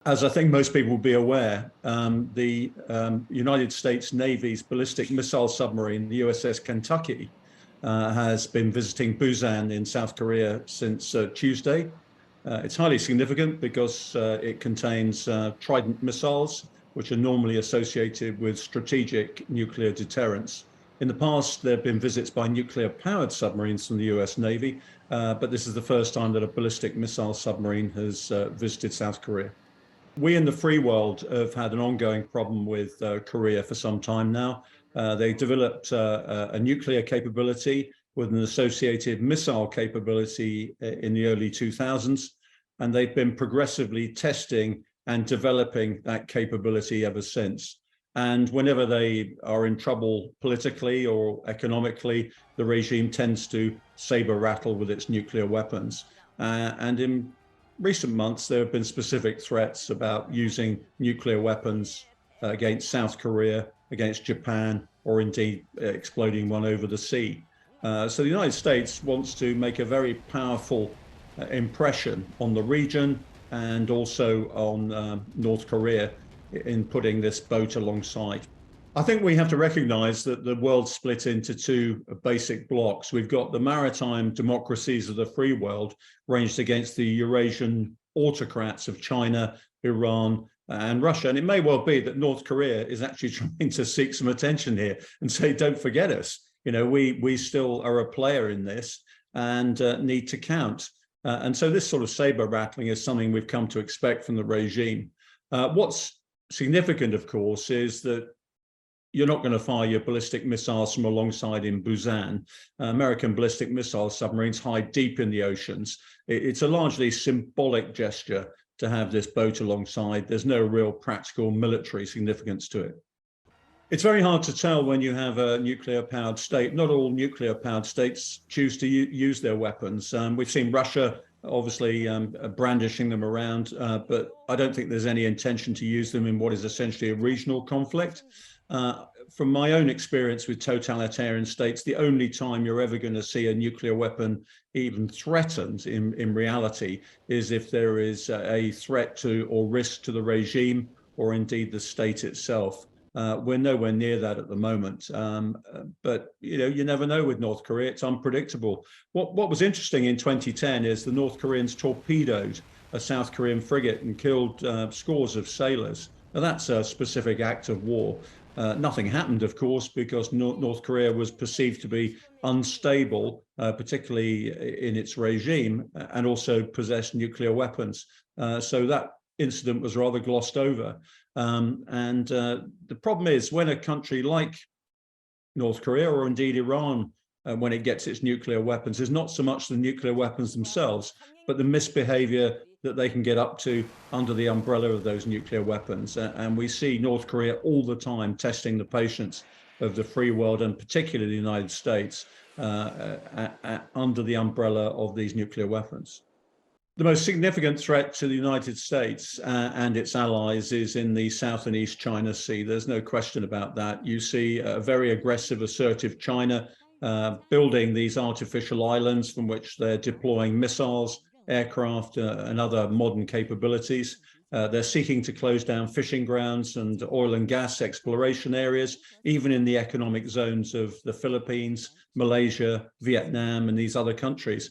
As I think most people will be aware, the United States Navy's ballistic missile submarine, the USS Kentucky, has been visiting Busan in South Korea since Tuesday. It's highly significant because it contains Trident missiles, which are normally associated with strategic nuclear deterrence. In the past, there have been visits by nuclear-powered submarines from the US Navy, but this is the first time that a ballistic missile submarine has visited South Korea. We in the free world have had an ongoing problem with Korea for some time now. They developed a nuclear capability with an associated missile capability in the early 2000s, and they've been progressively testing and developing that capability ever since. And whenever they are in trouble politically or economically, the regime tends to saber rattle with its nuclear weapons. And in recent months, there have been specific threats about using nuclear weapons against South Korea, against Japan, or indeed exploding one over the sea. So the United States wants to make a very powerful impression on the region and also on North Korea in putting this boat alongside. I think we have to recognize that the world's split into two basic blocks. We've got the maritime democracies of the free world ranged against the Eurasian autocrats of China, Iran, and Russia. And it may well be that North Korea is actually trying to seek some attention here and say, don't forget us. You know, we still are a player in this and need to count. And so this sort of saber rattling is something we've come to expect from the regime. What's significant, of course, is that you're not going to fire your ballistic missiles from alongside in Busan. American ballistic missile submarines hide deep in the oceans. It's a largely symbolic gesture to have this boat alongside. There's no real practical military significance to it. It's very hard to tell when you have a nuclear-powered state. Not all nuclear-powered states choose to use their weapons. We've seen Russia obviously brandishing them around, but I don't think there's any intention to use them in what is essentially a regional conflict. From my own experience with totalitarian states, the only time you're ever going to see a nuclear weapon even threatened in reality is if there is a threat to or risk to the regime or indeed the state itself. We're nowhere near that at the moment, but you never know with North Korea. It's unpredictable. What was interesting in 2010 is the North Koreans torpedoed a South Korean frigate and killed scores of sailors. Now that's a specific act of war. Nothing happened, of course, because North Korea was perceived to be unstable, particularly in its regime, and also possessed nuclear weapons. So that incident was rather glossed over. The problem is when a country like North Korea or indeed Iran, when it gets its nuclear weapons, is not so much the nuclear weapons themselves, but the misbehavior that they can get up to under the umbrella of those nuclear weapons. And we see North Korea all the time testing the patience of the free world, and particularly the United States, under the umbrella of these nuclear weapons. The most significant threat to the United States and its allies is in the South and East China Sea. There's no question about that. You see a very aggressive, assertive China building these artificial islands from which they're deploying missiles, aircraft, and other modern capabilities. They're seeking to close down fishing grounds and oil and gas exploration areas, even in the economic zones of the Philippines, Malaysia, Vietnam, and these other countries.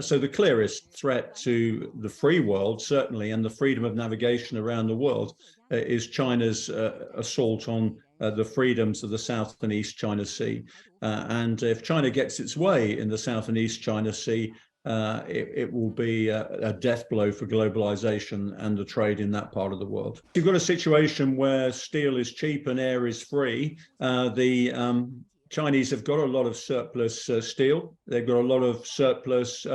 So the clearest threat to the free world, certainly, and the freedom of navigation around the world is China's assault on the freedoms of the South and East China Sea. And if China gets its way in the South and East China Sea, it will be a death blow for globalization and the trade in that part of the world. You've got a situation where steel is cheap and air is free. The Chinese have got a lot of surplus steel. They've got a lot of surplus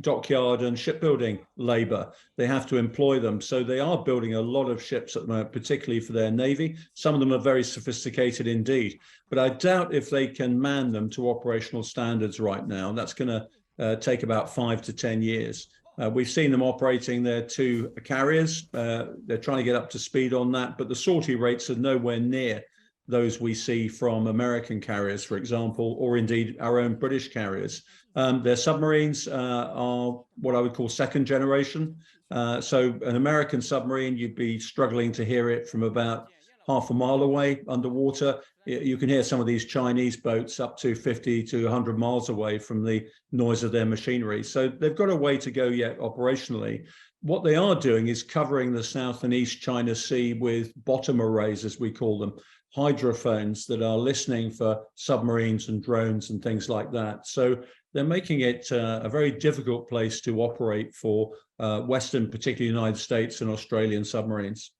dockyard and shipbuilding labor. They have to employ them. So they are building a lot of ships at the moment, particularly for their Navy. Some of them are very sophisticated indeed, but I doubt if they can man them to operational standards right now. That's going to take about 5 to 10 years. We've seen them operating their 2 carriers. They're trying to get up to speed on that, but the sortie rates are nowhere near those we see from American carriers, for example, or indeed our own British carriers. Their submarines are what I would call second generation. So an American submarine, you'd be struggling to hear it from about half a mile away underwater. You can hear some of these Chinese boats up to 50 to 100 miles away from the noise of their machinery. So they've got a way to go yet operationally. What they are doing is covering the South and East China Sea with bottom arrays, as we call them, hydrophones that are listening for submarines and drones and things like that. So they're making it a very difficult place to operate for Western, particularly United States and Australian submarines.